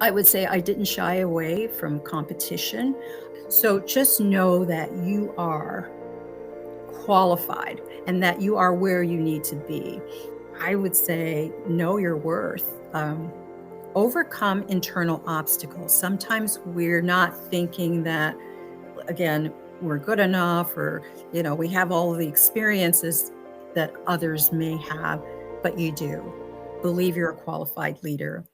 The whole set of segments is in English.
I would say I didn't shy away from competition. So just know that you are qualified and that you are where you need to be. I would say know your worth. Overcome internal obstacles. Sometimes we're not thinking that, again, we're good enough, or, we have all of the experiences that others may have, but you do. Believe you're a qualified leader.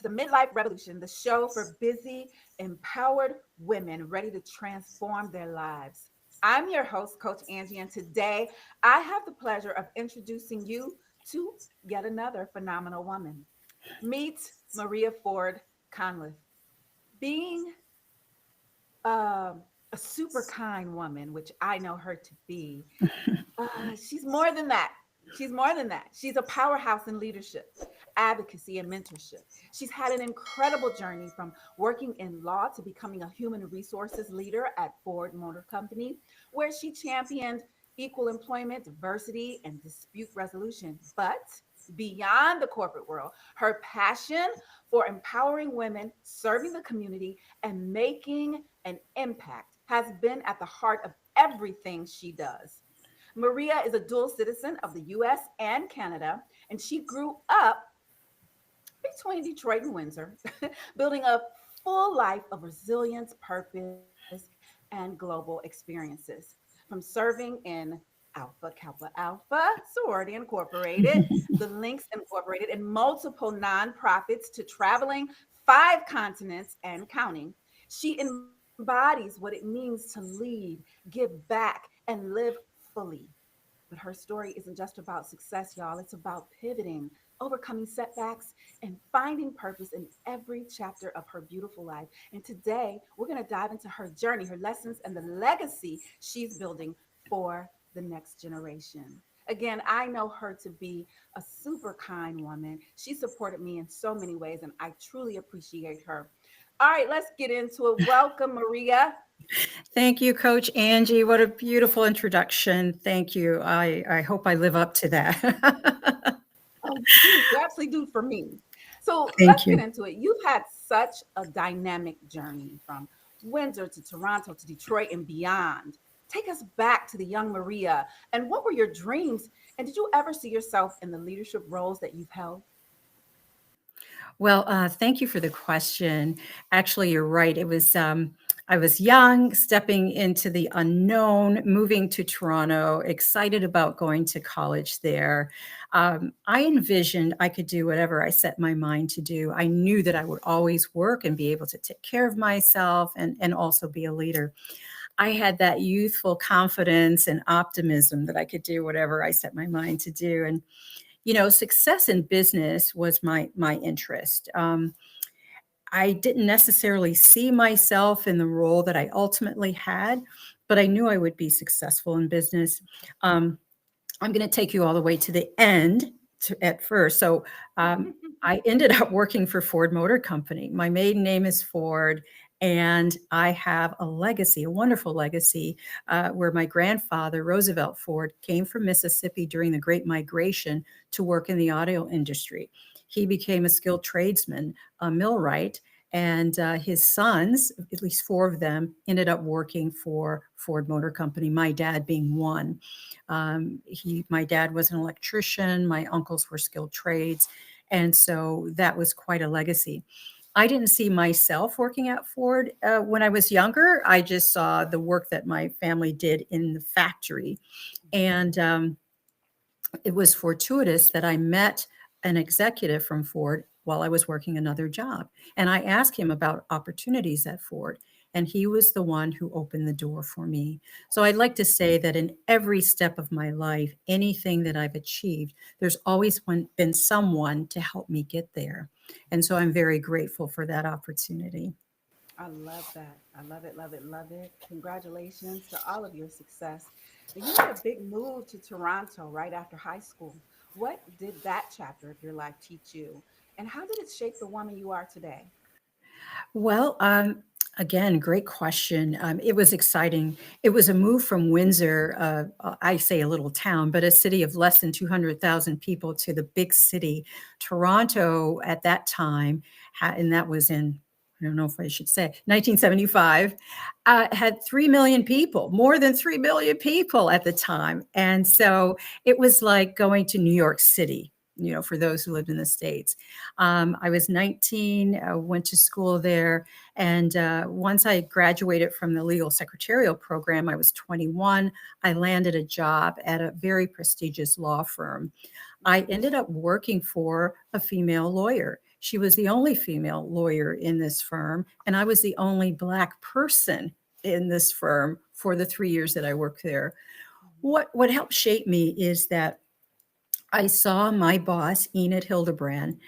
The Midlife Revolution, the show for busy, empowered women ready to transform their lives. I'm your host, Coach Angie, and today I have the pleasure of introducing you to yet another phenomenal woman. Meet Maria Ford Conliffe. Being um, a super kind woman, which I know her to be, she's more than that. She's more than that. She's a powerhouse in leadership, advocacy, and mentorship. She's had an incredible journey from working in law to becoming a human resources leader at Ford Motor Company, where she championed equal employment, diversity, and dispute resolution. But beyond the corporate world, her passion for empowering women, serving the community, and making an impact has been at the heart of everything she does. Maria is a dual citizen of the US and Canada, and she grew up between Detroit and Windsor, building a full life of resilience, purpose, and global experiences. From serving in Alpha Kappa Alpha, Sorority Incorporated, the Links Incorporated, and multiple nonprofits to traveling 5 continents and counting, she embodies what it means to lead, give back, and live fully. But her story isn't just about success, y'all. It's about pivoting, overcoming setbacks, and finding purpose in every chapter of her beautiful life. And today, we're going to dive into her journey, her lessons, and the legacy she's building for the next generation. Again, I know her to be a super kind woman. She supported me in so many ways, and I truly appreciate her. All right, let's get into it. Welcome, Maria. Thank you, Coach Angie. What a beautiful introduction. Thank you. I hope I live up to that. Oh, you do. You absolutely do for me. So let's Thank get you. into it. You've had such a dynamic journey from Windsor to Toronto to Detroit and beyond. Take us back to the young Maria. And what were your dreams? And did you ever see yourself in the leadership roles that you've held? Well, thank you for the question. Actually, you're right. I was young, stepping into the unknown, moving to Toronto, excited about going to college there. I envisioned I could do whatever I set my mind to do. I knew that I would always work and be able to take care of myself and also be a leader. I had that youthful confidence and optimism that I could do whatever I set my mind to do. And success in business was my interest. I didn't necessarily see myself in the role that I ultimately had, but I knew I would be successful in business. Um, I'm going to take you all the way to the end at first. So I ended up working for Ford Motor Company. My maiden name is Ford, and I have a legacy, a wonderful legacy, where my grandfather, Roosevelt Ford, came from Mississippi during the Great Migration to work in the auto industry. He became a skilled tradesman, a millwright, and his sons, at least 4 of them, ended up working for Ford Motor Company, my dad being one. My dad was an electrician. My uncles were skilled trades. And so that was quite a legacy. I didn't see myself working at Ford when I was younger. I just saw the work that my family did in the factory. And it was fortuitous that I met an executive from Ford while I was working another job. And I asked him about opportunities at Ford, and he was the one who opened the door for me. So I'd like to say that in every step of my life, anything that I've achieved, there's always been someone to help me get there. And so I'm very grateful for that opportunity. I love that. I love it, love it, love it. Congratulations to all of your success. Now, you made a big move to Toronto right after high school. What did that chapter of your life teach you? And how did it shape the woman you are today? Well, Again, great question. It was exciting. It was a move from Windsor, I say a little town, but a city of less than 200,000 people, to the big city. Toronto at that time, and that was in, I don't know if I should say, 1975, had 3 million people, more than 3 million people at the time. And so it was like going to New York City, for those who lived in the States. I was 19, went to school there. And once I graduated from the legal secretarial program, I was 21. I landed a job at a very prestigious law firm. I ended up working for a female lawyer. She was the only female lawyer in this firm, and I was the only Black person in this firm for the 3 years that I worked there. What helped shape me is that I saw my boss, Enid Hildebrand,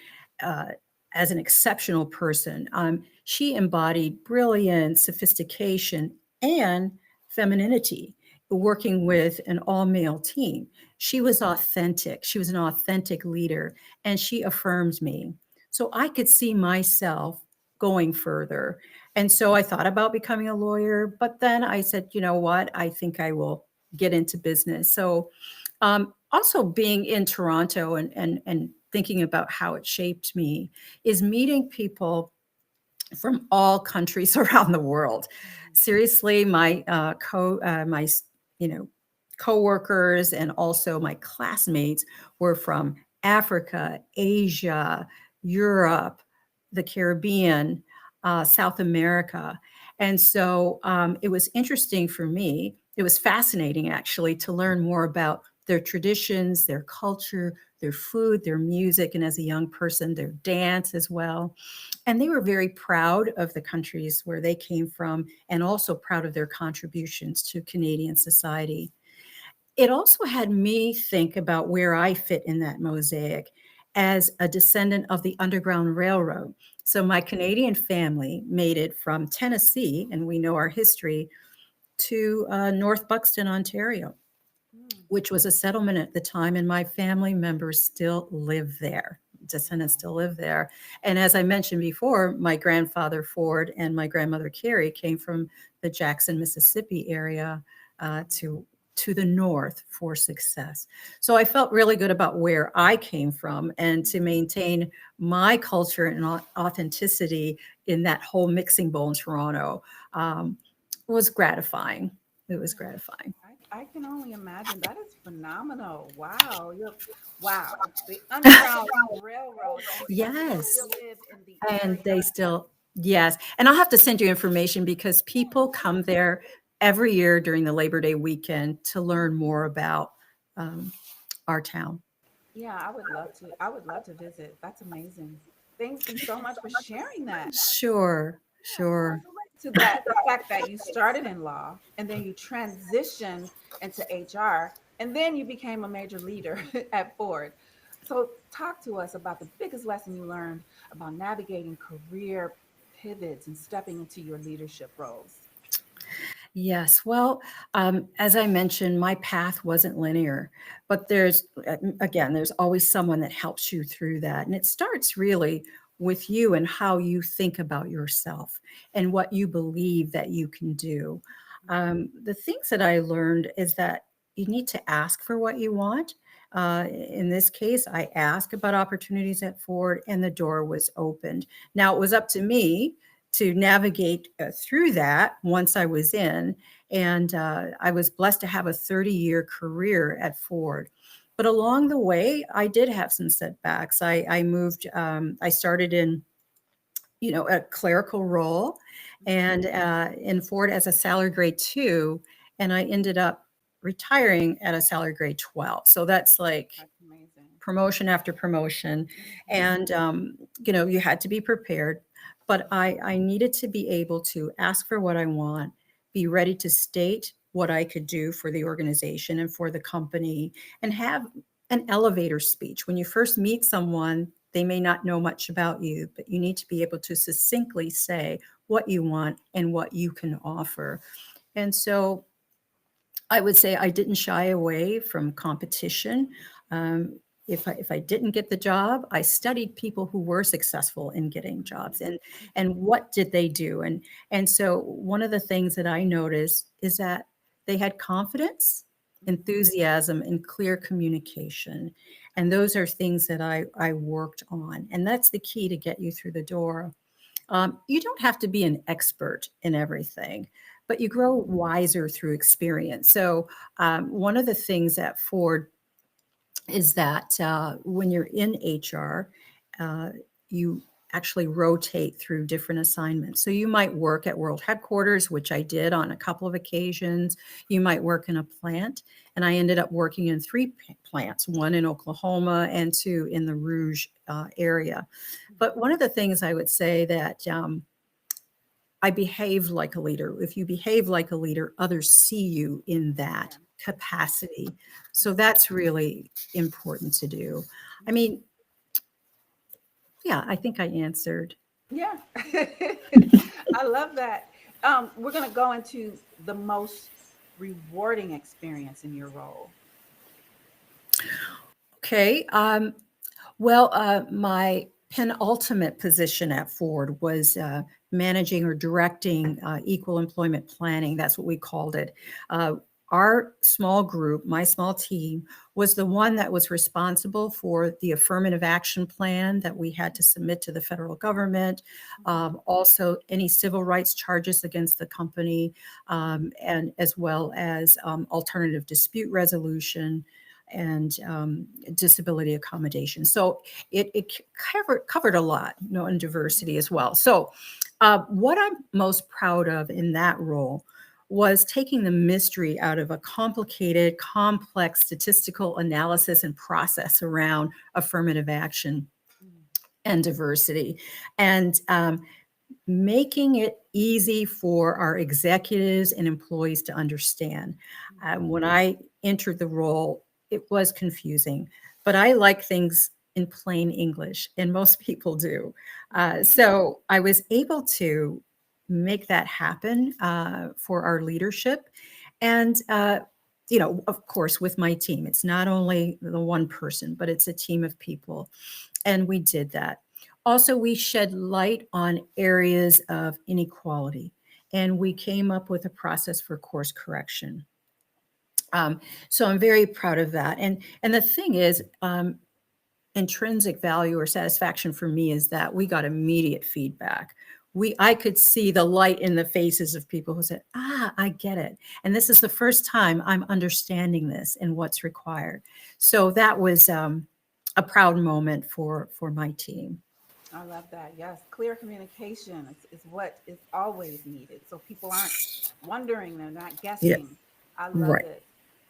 uh, as an exceptional person. She embodied brilliance, sophistication, and femininity, working with an all male team. She was authentic. She was an authentic leader, and she affirmed me. So I could see myself going further. And so I thought about becoming a lawyer, but then I said, you know what? I think I will get into business. So also being in Toronto and thinking about how it shaped me is meeting people from all countries around the world. Seriously, my you know coworkers and also my classmates were from Africa, Asia, Europe, the Caribbean, South America. And so it was interesting for me. It was fascinating, actually, to learn more about their traditions, their culture, their food, their music, and as a young person, their dance as well. And they were very proud of the countries where they came from and also proud of their contributions to Canadian society. It also had me think about where I fit in that mosaic as a descendant of the Underground Railroad. So my Canadian family made it from Tennessee, and we know our history, to North Buxton, Ontario, Mm. which was a settlement at the time, and my family members still live there. Descendants Wow. still live there. And as I mentioned before, my grandfather Ford and my grandmother Carrie came from the Jackson, Mississippi area to the north for success. So I felt really good about where I came from, and to maintain my culture and authenticity in that whole mixing bowl in Toronto um, was gratifying. It was gratifying. I can only imagine. That is phenomenal. Wow. Wow. The Underground Railroad. And so you Yes. still live in the And area. they still, yes. And I'll have to send you information because people come there every year during the Labor Day weekend to learn more about um, our town. Yeah, I would love to. I would love to visit. That's amazing. Thank you so much for sharing that. Sure, Yeah, so sure. let's relate to that, the fact that you started in law and then you transitioned into HR and then you became a major leader at Ford. So talk to us about the biggest lesson you learned about navigating career pivots and stepping into your leadership roles. Yes. Well, as I mentioned, my path wasn't linear, but again, there's always someone that helps you through that. And it starts really with you and how you think about yourself and what you believe that you can do. The things that I learned is that you need to ask for what you want. In this case, I asked about opportunities at Ford, and the door was opened. Now it was up to me to navigate through that once I was in. And I was blessed to have a 30-year career at Ford. But along the way, I did have some setbacks. I moved, I started in, a clerical role Mhm. and in Ford as a salary grade 2. And I ended up retiring at a salary grade 12. So that's like That's amazing. promotion after promotion. Mhm. And, you had to be prepared. But I needed to be able to ask for what I want, be ready to state what I could do for the organization and for the company, and have an elevator speech. When you first meet someone, they may not know much about you, but you need to be able to succinctly say what you want and what you can offer. And so I would say I didn't shy away from competition. Um, if I didn't get the job, I studied people who were successful in getting jobs, Mhm. and Mhm. what did they do? And so one of the things that I noticed is that they had confidence, Mhm. enthusiasm, and clear communication. And those are things that I worked on. And that's the key to get you through the door. You don't have to be an expert in everything, but you grow Mhm. wiser through experience. So, one of the things at Ford is that when you're in HR, uh, you actually rotate through different assignments. So you might work at world headquarters, which I did on a couple of occasions. You might work in a plant, and I ended up working in three plants, one in Oklahoma and two in the Rouge area. But Mhm. one of the things I would say that I behaved like a leader. If you behave like a leader, others see you in that Yeah. Yeah. capacity. So Mhm. that's really important to do. I Mhm. mean, yeah, I think I answered. Yeah. I love that. We're going to go into the most rewarding experience in your role. Okay. Well, my penultimate position at Ford was managing or directing equal employment planning. That's what we called it. Our small group, my small team, was the one that was responsible for the affirmative action plan that we had to submit to the federal government. Mhm. Also, any civil rights charges against the company, and as well as alternative dispute resolution and disability accommodation. So it covered a lot, and diversity as well. So what I'm most proud of in that role was taking the mystery out of a complicated, complex statistical analysis and process around affirmative action Mhm. and diversity, and making it easy for our executives and employees to understand. Mhm. When I entered the role, it was confusing, but I like things in plain English, and most people do. Mhm. So I was able to make that happen for our leadership. And, of course, with my team, it's not only the one person, but it's a team of people. And we did that. Also, we shed light on areas of inequality, and we came up with a process for course correction. Um, so I'm very proud of that. And the thing is, intrinsic value or satisfaction for me is that we got immediate feedback. I could see the light in the faces of people who said, I get it. And this is the first time I'm understanding this and what's required. So that was a proud moment for my team. I love that. Yes, clear communication is what is always needed. So people aren't wondering, they're not Yeah, guessing. I love right. it.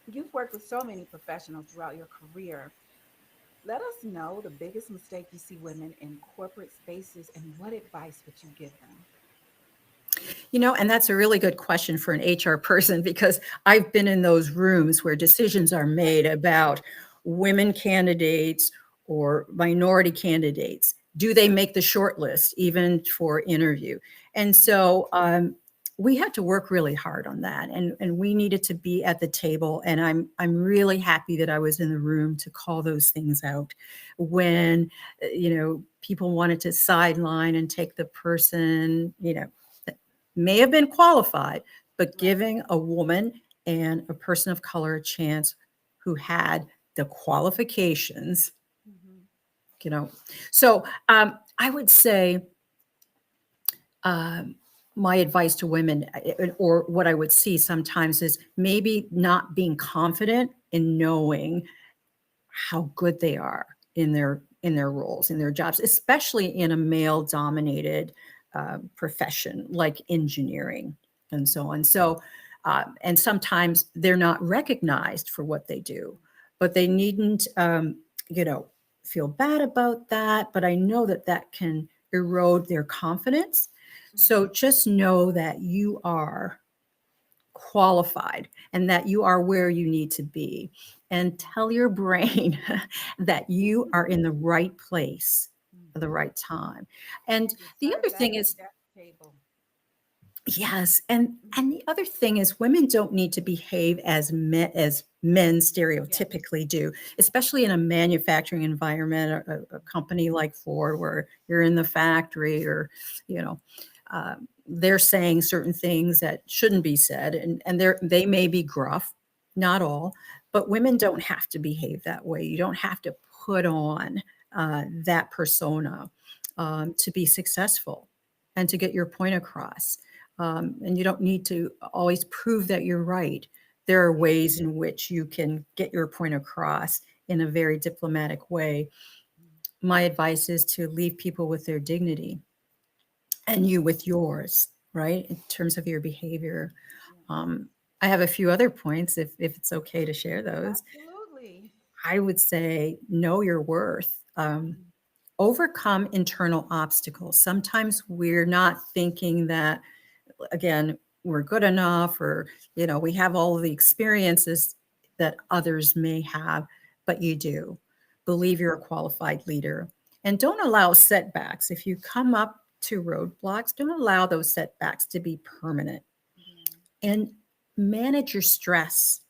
You've worked with so many professionals throughout your career. Let us know the biggest mistake you see women in corporate spaces and what advice would you give them? And that's a really good question for an HR person because I've been in those rooms where decisions are made about women candidates or minority candidates. Do they make the short list even for interview? And so we had to work really hard on that, and we needed to be at the table. And I'm really happy that I was in the room to call those things out when people wanted to sideline and take the person may have been qualified, but Right. giving a woman and a person of color a chance who had the qualifications, Hmm. you know. So I would say um, my advice to women, or what I would see sometimes, is maybe not being confident in knowing how good they are in their roles, in their jobs, especially in a male dominated profession like engineering and so on. So and sometimes they're not recognized for what they do, but they needn't you know feel bad about that. But I know that that can erode their confidence. So Hmm. just know that you are qualified and that you are where you need to be, and tell your brain that you are in the right place at the Hmm. right time. And You're the other served at thing the is, death table. yes, and the other thing is, women don't need to behave as men Yeah. stereotypically do, especially in a manufacturing environment, a company like Ford, where you're in the factory, or, you know, they're saying certain things that shouldn't be said, and they may be gruff, not all, but women don't have to behave that way. You don't have to put on that persona to be successful and to get your point across. And you don't need to always prove that you're right. There are Yeah. ways in which you can get your point across in a very diplomatic way. My advice is to leave people with their dignity and you with yours, right? In terms of your behavior. Yeah. Um, I have a few other points if it's okay to share those. Absolutely. I would say know your worth. Overcome internal obstacles. Sometimes we're not thinking that, again, we're good enough, or, we have all of the experiences that others may have, but you do. Believe you're a qualified leader. And don't allow setbacks. If you come up to roadblocks, don't allow those setbacks to be permanent. Yeah. And manage your stress.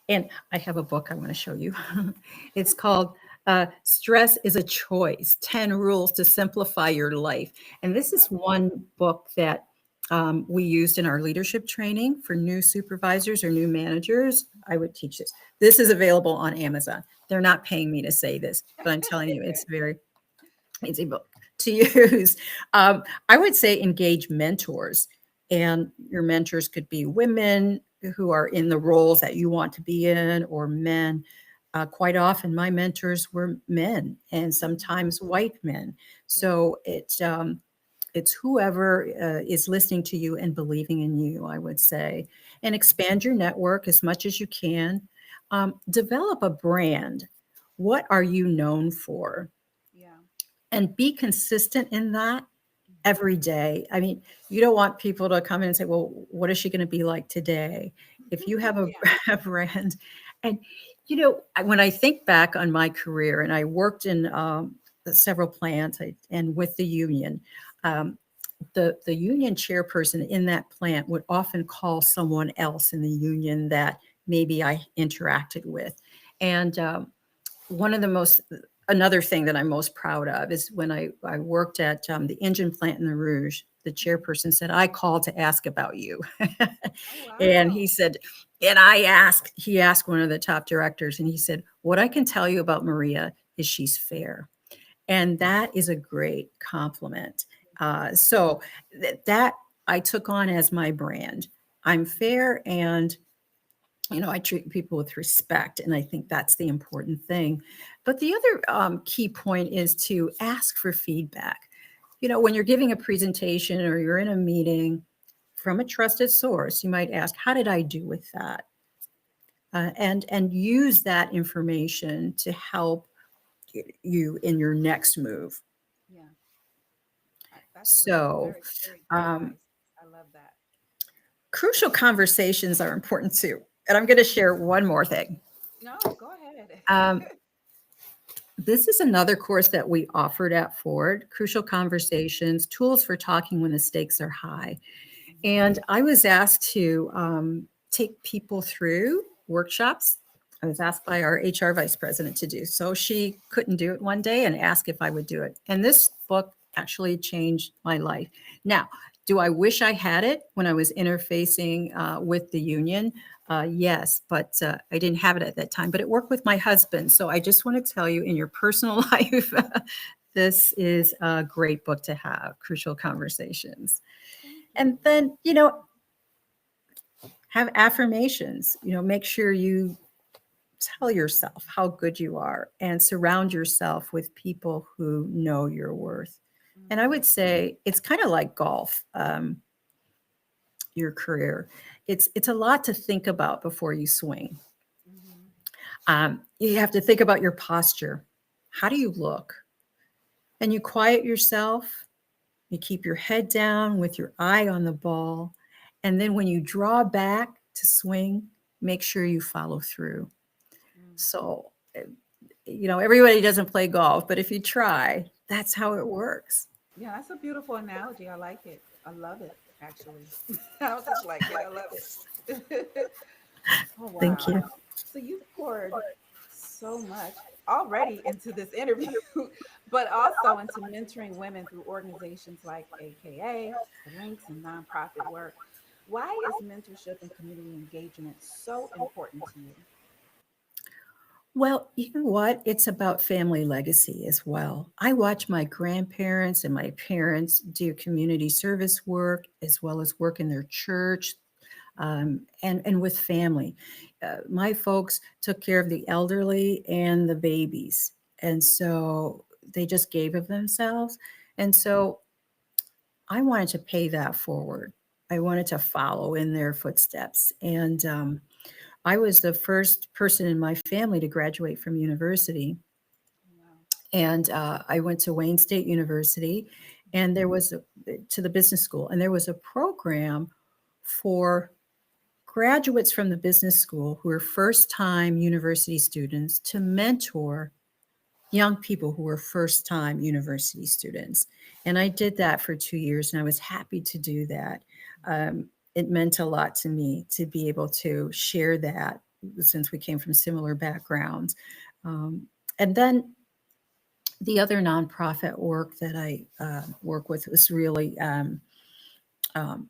And I have a book I want to show you. It's called Stress is a Choice 10 Rules to Simplify Your Life. And I this is love it. one book that we used in our leadership training for new supervisors or new managers. I would teach this. This is available on Amazon. They're not paying me to say this, but I'm telling you, it's very easy book to use. I would say engage mentors, and your mentors could be women who are in the roles that you want to be in, or men. Quite often, my mentors were men, and Mhm. sometimes white men. Yeah. So it's whoever is listening to you and believing in you, I would say, and expand your network as much as you can. Develop a brand. What are you known for? Yeah. And be consistent in that Mhm. every day. I mean, you don't want people to come in and say, well, what is she going to be like today? If you have a, Yeah. a brand, and when I think back on my career, and I worked in several plants and with the union, um, the union chairperson in that plant would often call someone else in the union that maybe I interacted with. And one of the most another thing that I'm most proud of is when I worked at the engine plant in the Rouge, the Mhm. chairperson said, I called to ask about you. Oh, And he wow. said, he asked one of the top directors, and he said, what I can tell you about Maria is she's fair. And that is a great compliment. So that I took on as my brand. I'm fair, and I treat people with respect, and I think that's the important thing. But the other key point is to ask for feedback. When you're giving a presentation or you're in a meeting from a trusted source, you might ask, "How did I do with that?" And use that information to help you in your next move. Yeah. That's very, So, very, very good um, advice. I love that. crucial conversations are important too. And I'm going to share one more thing. No, go ahead. Um, This is another course that we offered at Ford, Crucial Conversations, Tools for Talking When the Stakes Are High. Mhm. And I was asked to take people through workshops. I was asked by our HR vice president to do. So she couldn't do it one day and asked if I would do it. And this book actually changed my life. Now, do I wish I had it when I was interfacing with the union? Yes, but I didn't have it at that time. But it worked with my husband. So I just want to tell you, in your personal life, this is a great book to have, Crucial Conversations. Thank And you. then, have affirmations, make sure you tell yourself how good you are and surround yourself with people who know your worth. And I would Mhm. say it's kind of like golf, your career. It's a lot to think about before you swing. Mhm. You have to think about your posture. How do you look? And you quiet yourself. You keep your head down with your eye on the ball. And then when you draw back to swing, make sure you follow through. Mm. So, everybody doesn't play golf, but if you try, that's how it works. Yeah, that's a beautiful analogy. I like it. I love it, actually. I was just like, yeah, I love it. Oh, Thank wow. you. So you've poured so much already into this interview, but also into mentoring women through organizations like AKA, the Links, and nonprofit work. Why is mentorship and community engagement so important to you? Well, you know what? It's about family legacy as well. I watch my grandparents and my parents do community service work as well as work in their church, and with family. My folks took care of the elderly and the babies, and so they just gave of themselves. And so I wanted to pay that forward. I wanted to follow in their footsteps. And I was the first person in my family to graduate from university. Wow. And I went to Wayne State University, and there was to the business school, and there was a program for graduates from the business school who were first time university students to mentor young people who were first time university students. And I did that for 2 years, and I was happy to do that. It meant a lot to me to be able to share that since we came from similar backgrounds. Um, and then the other nonprofit work that I work with was really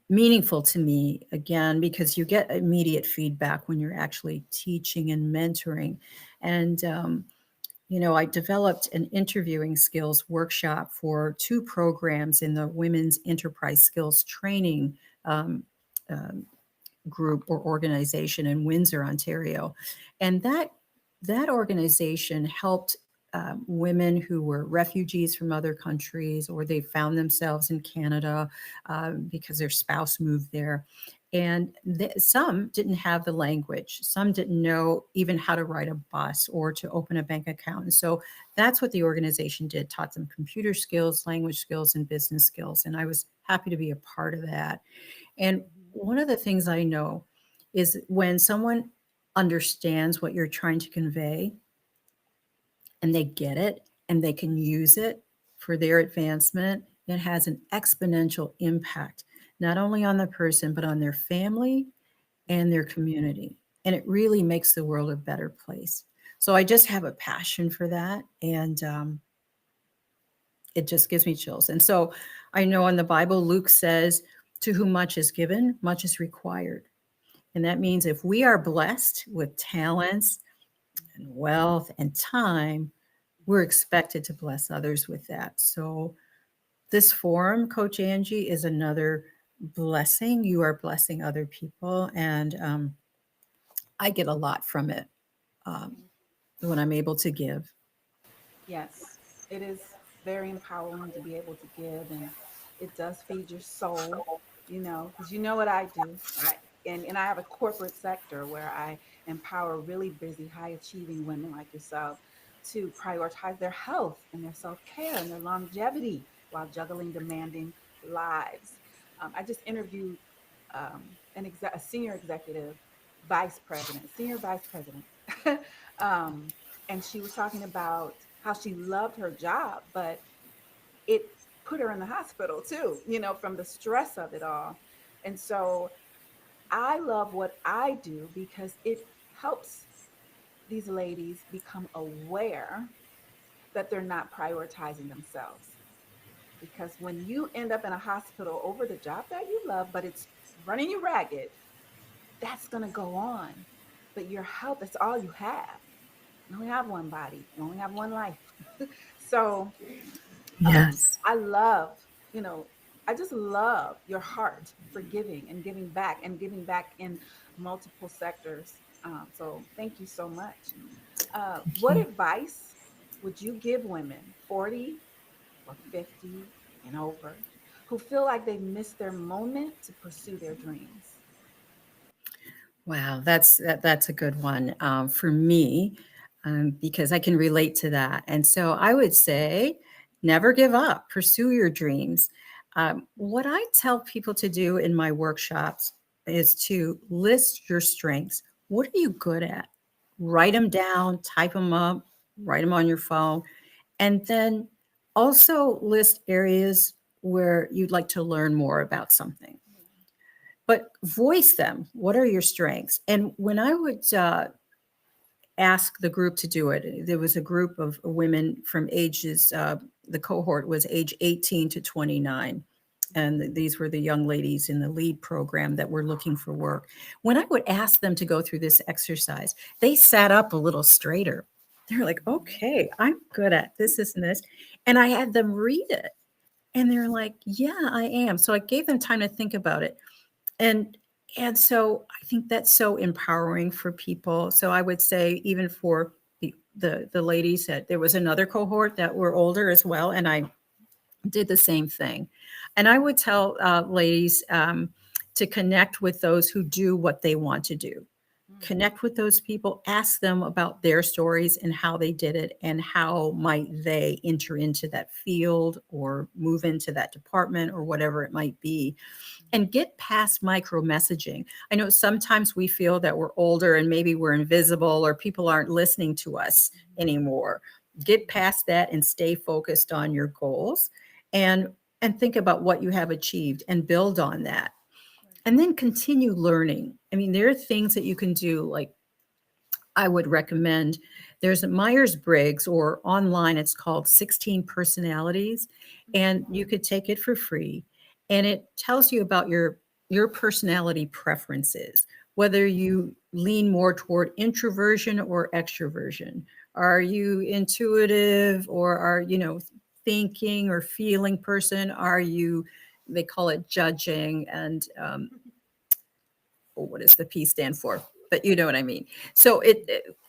meaningful to me, again, because you get immediate feedback when you're actually teaching and mentoring. And I developed an interviewing skills workshop for two programs in the Women's Enterprise Skills Training um, um, group or organization in Windsor, Ontario, and that organization helped women who were refugees from other countries, or they found themselves in Canada because their spouse moved there. And some didn't have the language. Some didn't know even how to ride a bus or to open a bank account. And so that's what the organization did, taught them computer skills, language skills, and business skills. And I was happy to be a part of that. And Mhm. one of the things I know is when someone understands what you're trying to convey and they get it and they can use it for their advancement, it has an exponential impact, not only on the person, but on their family and their community. And it really makes the world a better place. So I just have a passion for that. And it just gives me chills. And so I know in the Bible, Luke says, to whom much is given, much is required. And that means if we are blessed with talents and wealth and time, we're expected to bless others with that. So, this forum, Coach Angie, is another blessing. You are blessing other people, and I get a lot from it um, Mhm. when I'm able to give. Yes, it is very empowering to be able to give, and it does feed your soul, because you know what I do. And I have a corporate sector where I empower really busy, high achieving women like yourself to prioritize their health and their self care and their longevity while juggling demanding lives. I just interviewed a senior executive vice president, senior vice president. um, and she was talking about how she loved her job, but it put her in the hospital too, from the stress of it all. And so I love what I do because it helps these ladies become aware that they're not prioritizing themselves. Because when you end up in a hospital over the job that you love, but it's running you ragged, that's going to go on. But your health, that's all you have. You only have one body, you only have one life. So Yes. I love, you know, I just love your heart for giving and giving back in multiple sectors. So thank you so much. Thank What you. advice would you give women 40 or 50 and over who feel like they've missed their moment to pursue their dreams? Wow, that's a good one for me because I can relate to that. And so I would say, never give up. Pursue your dreams. What I tell people to do in my workshops is to list your strengths. What are you good at? Write them down, type them up, write them on your phone, and then also list areas where you'd like to learn more about something. but voice them. What are your strengths? And when I would ask the group to do it, there was a group of women from ages, the cohort was age 18 to 29. And these were the young ladies in the lead program that were looking for work. When I would ask them to go through this exercise, they sat up a little straighter. They're like, okay, I'm good at this, and this. And I had them read it. And they're like, yeah, I am. So I gave them time to think about it. And so I think that's so empowering for people. So I would say even for the ladies, that there was another cohort that were older as well, and I did the same thing. And I would tell ladies to connect with those who do what they want to do. Connect with those people, ask them about their stories and how they did it, and how might they enter into that field or move into that department or whatever it might be, and get past micro messaging. I know sometimes we feel that we're older and maybe we're invisible or people aren't listening to us anymore. Get past that and stay focused on your goals, and think about what you have achieved and build on that. And then continue learning. I mean, there are things that you can do, like I would recommend. There's a Myers-Briggs, or online, it's called 16 Personalities, and you could take it for free. And it tells you about your personality preferences, whether you lean more toward introversion or extroversion. Are you intuitive, or are thinking or feeling person? Are you, they call it judging, and what does the P stand for? But you know what I mean. So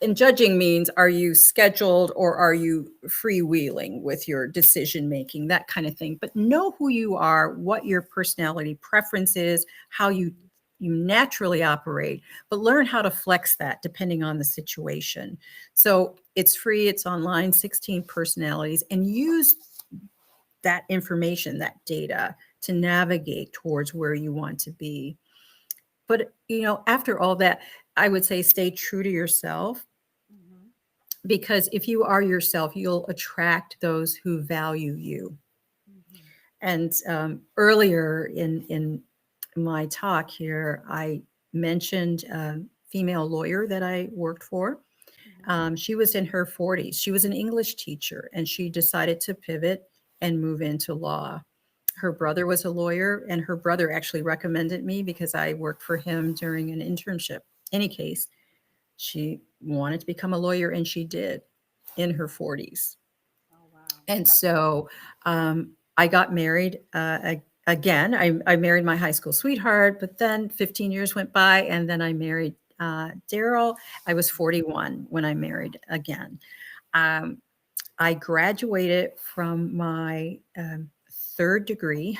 in judging means, are you scheduled or are you freewheeling with your decision making, that kind of thing. But know who you are, what your personality preference is, how you naturally operate, but learn how to flex that depending on the situation. So it's free, it's online, 16 personalities, and use that information, that data, to navigate towards where you want to be. But after all that, I would say stay true to yourself, because if you are yourself, you'll attract those who value you. And earlier in my talk here, I mentioned a female lawyer that I worked for. She was in her 40s. She was an English teacher, and she decided to pivot and move into law. Her brother was a lawyer, and her brother actually recommended me because I worked for him during an internship. Any case, she wanted to become a lawyer, and she did in her 40s. Oh, wow. And so I got married again. I married my high school sweetheart, but then 15 years went by, and then I married Daryl. I was 41 when I married again. Um, I graduated from my third degree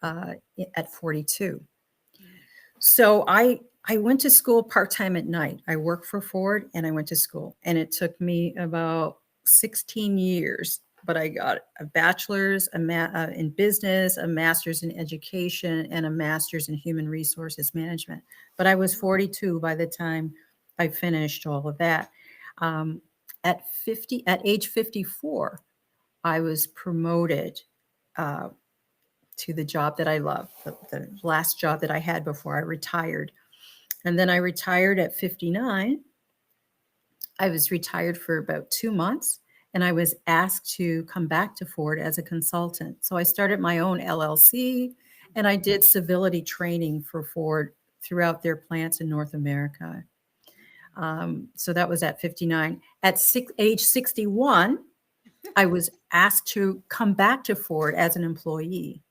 uh, at 42. So I went to school part-time at night. I worked for Ford and I went to school, and it took me about 16 years, but I got a bachelor's in business, a master's in education, and a master's in human resources management. But I was 42 by the time I finished all of that. Um, at age 54, I was promoted uh, to the job that I love, the last job that I had before I retired. And then I retired at 59. I was retired for about 2 months, and I was asked to come back to Ford as a consultant. So I started my own LLC, and I did civility training for Ford throughout their plants in North America. So that was at 59. At age 61, I was asked to come back to Ford as an employee.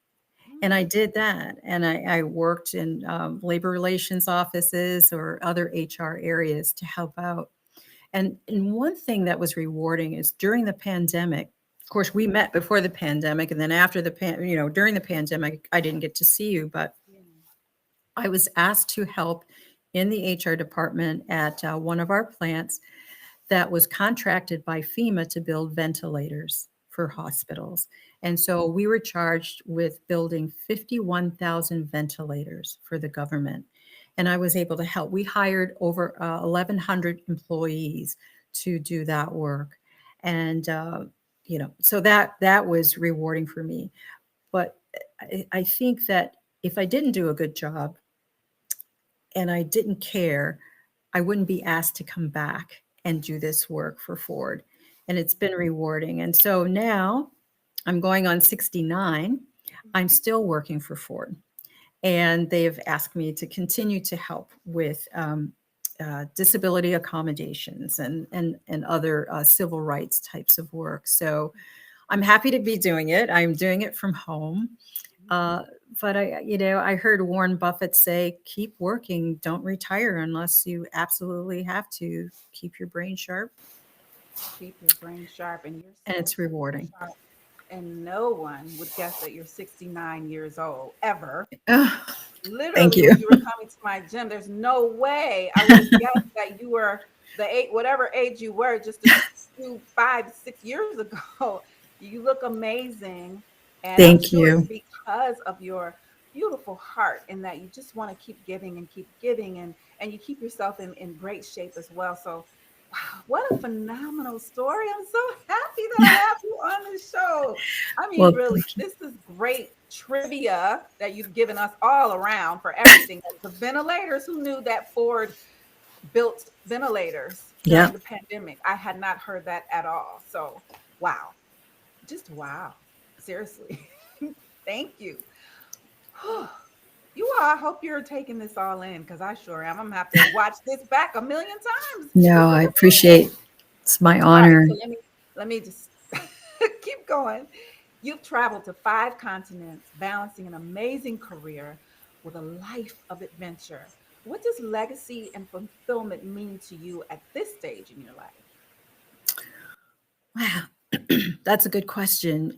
And I did that. And I worked in labor relations offices or other HR areas to help out. And one thing that was rewarding is during the pandemic, of course, we met before the pandemic. And then after during the pandemic, I didn't get to see you, but I was asked to help in the HR department at one of our plants that was contracted by FEMA to build ventilators for hospitals. And so we were charged with building 51,000 ventilators for the government. And I was able to help. We hired over 1,100 employees to do that work. And, so that was rewarding for me. But I think that if I didn't do a good job, and I didn't care, I wouldn't be asked to come back and do this work for Ford. And it's been rewarding. And so now I'm going on 69. I'm Mhm. still working for Ford. And they've asked me to continue to help with disability accommodations and other civil rights types of work. So I'm happy to be doing it. I'm doing it from home. Mhm. Uh, but I heard Warren Buffett say, keep working, don't retire unless you absolutely have to keep your brain sharp. Keep your brain sharp, and you're And so it's rewarding. sharp. And no one would guess that you're 69 years old ever. Oh, thank Literally, you. when you were coming to my gym, there's no way I would have guessed that you were the eight, whatever age you were, just a few 5, 6 years ago. You look amazing. And I'm Thank sure it's you. because of your beautiful heart and that you just want to keep giving and you keep yourself in great shape as well. So wow, what a phenomenal story. I'm so happy that I have you on the show. I mean, Well, really, thank you. this is great trivia that you've given us all around for everything. The ventilators, who knew that Ford built ventilators Yeah. during the pandemic? I had not heard that at all. So, wow, just wow. Seriously. Thank you. You all, I hope you're taking this all in because I sure am. I'm gonna have to watch this back a million times. No, I appreciate it's my All right, honor. so let me just keep going. You've traveled to 5 continents, balancing an amazing career with a life of adventure. What does legacy and fulfillment mean to you at this stage in your life? Wow. That's a good question.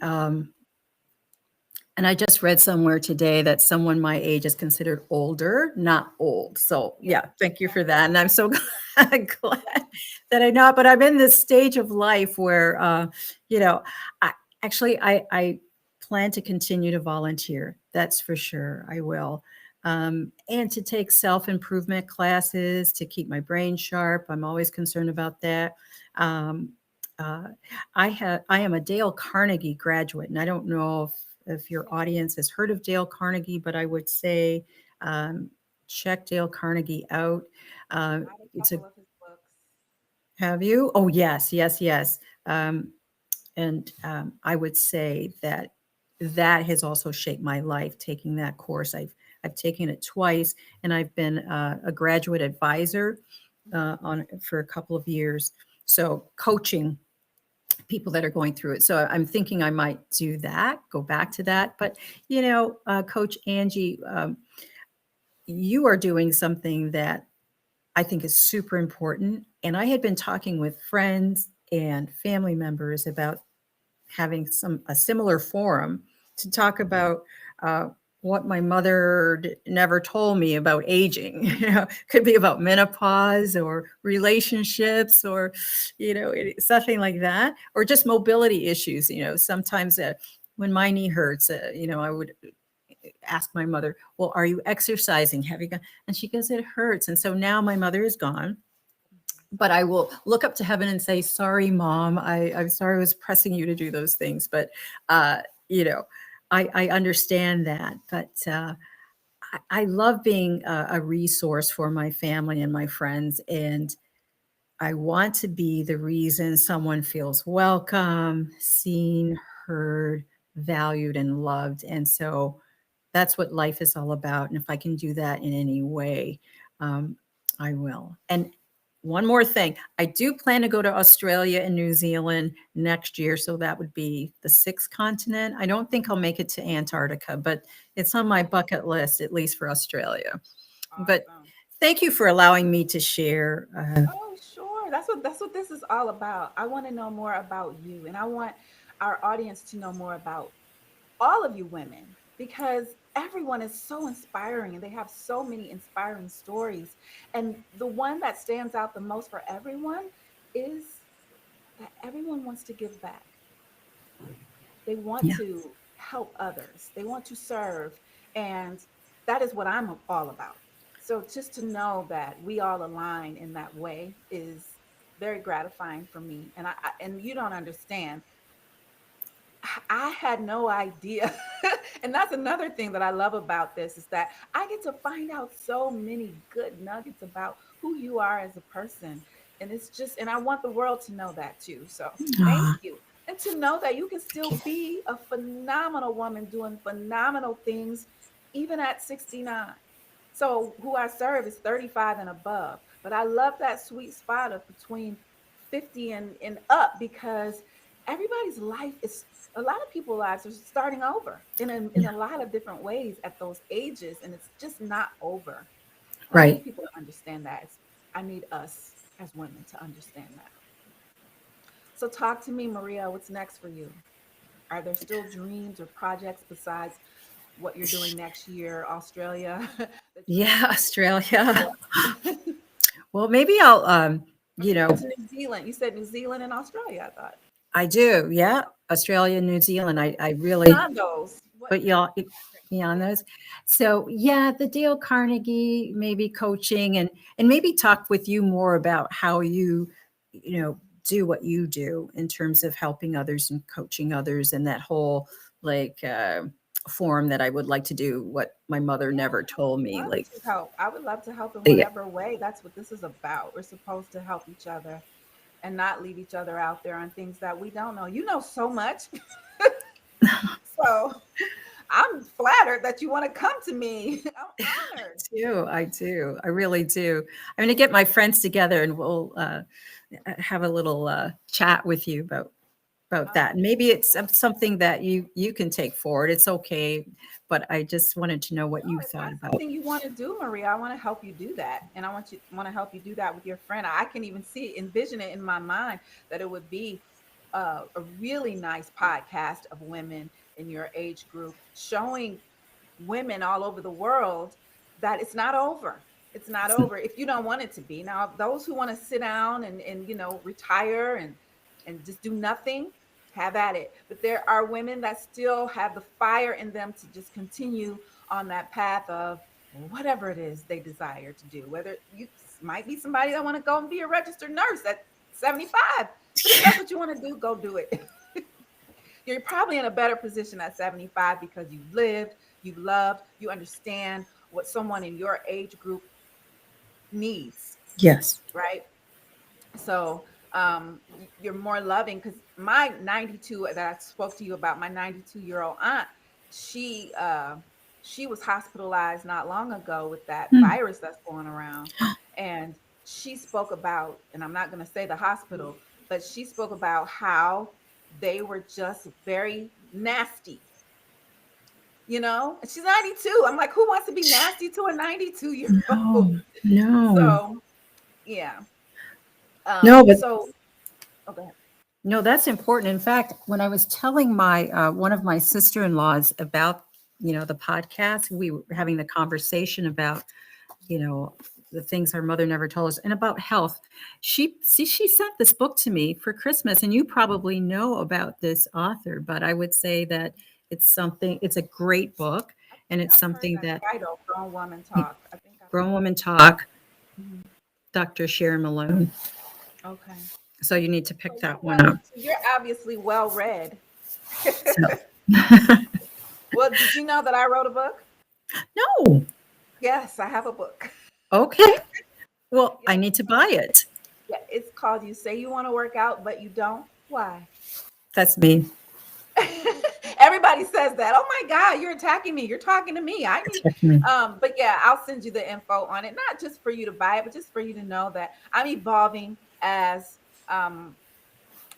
And I just read somewhere today that someone my age is considered older, not old. So, Yeah, yeah, thank you yeah, for that. And I'm so glad yeah. that I know. But I'm in this stage of life where, you know, I I plan to continue to volunteer. That's for sure. I will. And to take self improvement classes to keep my brain sharp. I'm always concerned about that. Um, uh, I am a Dale Carnegie graduate, and I don't know if your audience has heard of Dale Carnegie, but I would say um, check Dale Carnegie out. Uh, I have a it's a couple of his books. Have you? Oh yes, yes, yes. Um, and I would say that that has also shaped my life. Taking that course, I've taken it twice, and I've been a graduate advisor on for a couple of years. So coaching people that are going through it. So I'm thinking I might do that, go back to that. But Coach Angie, you are doing something that I think is super important. And I had been talking with friends and family members about having a similar forum to talk about uh, what my mother never told me about aging. Could be about menopause or relationships or something like that, or just mobility issues. Sometimes when my knee hurts, I would ask my mother, well, are you exercising? Have you gone? And she goes, it hurts. And so now my mother is gone, but I will look up to heaven and say, sorry, mom. I'm sorry I was pressing you to do those things. But, uh, you know, I understand that. But I love being a resource for my family and my friends. And I want to be the reason someone feels welcome, seen, heard, valued, and loved. And so that's what life is all about. And if I can do that in any way, um, I will. And one more thing, I do plan to go to Australia and New Zealand next year. So that would be the sixth continent. I don't think I'll make it to Antarctica, but it's on my bucket list, at least for Australia. But Awesome. thank you for allowing me to share. Oh, sure. That's what this is all about. I want to know more about you, and I want our audience to know more about all of you women because everyone is so inspiring and they have so many inspiring stories. And the one that stands out the most for everyone is that everyone wants to give back. They want Yeah. to help others, they want to serve. And that is what I'm all about. So just to know that we all align in that way is very gratifying for me. And and you don't understand. I had no idea And that's another thing that I love about this is that I get to find out so many good nuggets about who you are as a person. And it's just, and I want the world to know that too. So thank Ah, you. And to know that you can thank still you. be a phenomenal woman doing phenomenal things, even at 69. So who I serve is 35 and above. But I love that sweet spot of between 50 and up because everybody's life is a lot of people's lives are starting over in Yeah, a lot of different ways at those ages, and it's just not over. And I right. need people to understand that. I need us as women to understand that. So, talk to me, Maria. What's next for you? Are there still dreams or projects besides what you're doing next year, Australia, that you want Yeah, to Australia. explore? Well, maybe I'll, Or you you know, went to New Zealand. You said New Zealand and Australia, I thought. I do. Yeah, Australia, New Zealand. I really, Beyond those, what but y'all, beyond what those. So yeah, the Dale Carnegie, maybe coaching and maybe talk with you more about how you know, do what you do in terms of helping others and coaching others and that whole like form that I would like to do what my mother yeah, never I told would me. love Like, to help. I would love to help in yeah. whatever way. That's what this is about. We're supposed to help each other and not leave each other out there on things that we don't know. You know so much. So I'm flattered that you want to come to me. I'm honored. Do. I do. I really do. I'm going to get my friends together and we'll have a little chat with you about Oh, that. And maybe it's something that you can take forward. It's okay, but I just wanted to know what no, you if thought that's about. something you want to do, Maria, I want to help you do that. And I want to help you do that with your friend. I can even envision it in my mind that it would be a really nice podcast of women in your age group showing women all over the world that it's not over. It's not over if you don't want it to be. Now, those who want to sit down and retire and just do nothing, have at it. But there are women that still have the fire in them to just continue on that path of whatever it is they desire to do. Whether you might be somebody that want to go and be a registered nurse at 75, but if that's what you want to do, go do it. You're probably in a better position at 75 because you've lived, you've loved, you understand what someone in your age group needs, Yes. right? So you're more loving because my 92 that I spoke to you about, my 92-year-old aunt, she she was hospitalized not long ago with that Hmm. virus that's going around. And she spoke about, and I'm not going to say the hospital, but she spoke about how they were just very nasty, and she's 92. I'm like, who wants to be nasty to a 92-year old? No, no, So yeah. no, but So okay. no, that's important. In fact, when I was telling my one of my sister-in-laws about the podcast, we were having the conversation about you know the things our mother never told us and about health. She sent this book to me for Christmas, and you probably know about this author, but I would say that it's a great book, I and think it's I've heard something that that title, Grown Woman Talk. I think I've Grown heard Woman that. Talk, Mhm. Dr. Sharon Malone. Okay. So you need to So pick you're that one up. obviously well read. So Well, did you know that I wrote a book? no, Yes, I have a book. okay. Well, I Yes. need to buy it. Yeah, it's called You Say You Want to Work Out, but You Don't. Why? That's me. Everybody says that. Oh my God, you're attacking me. You're talking to me. I need Check me. but yeah, I'll send you the info on it, not just for you to buy it, but just for you to know that I'm evolving um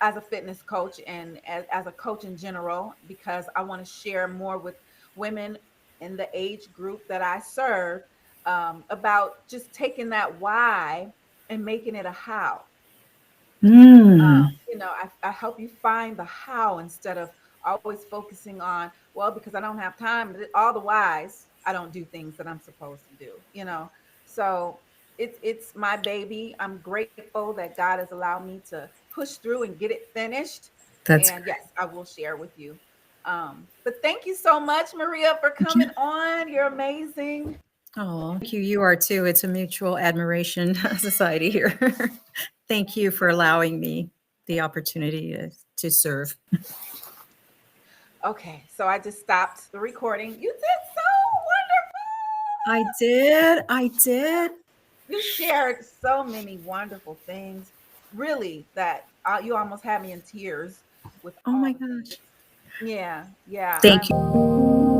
as a fitness coach and as a coach in general because I want to share more with women in the age group that I serve about just taking that why and making it a how. Mm, I help you find the how instead of always focusing on, well, because I don't have time, all the whys, I don't do things that I'm supposed to do. So it's my baby. I'm grateful that God has allowed me to push through and get it finished. that's And yes, I will share with you. But thank you so much, Maria, for great. coming on. You're amazing. Oh, thank you. You are too. It's a mutual admiration society here. Thank you for allowing me the opportunity to serve. Okay, so I just stopped the recording. You did so I did. I did. wonderful. You shared so many wonderful things, really, that you almost had me in tears with Oh all my the things. gosh. Yeah, yeah. Thank you.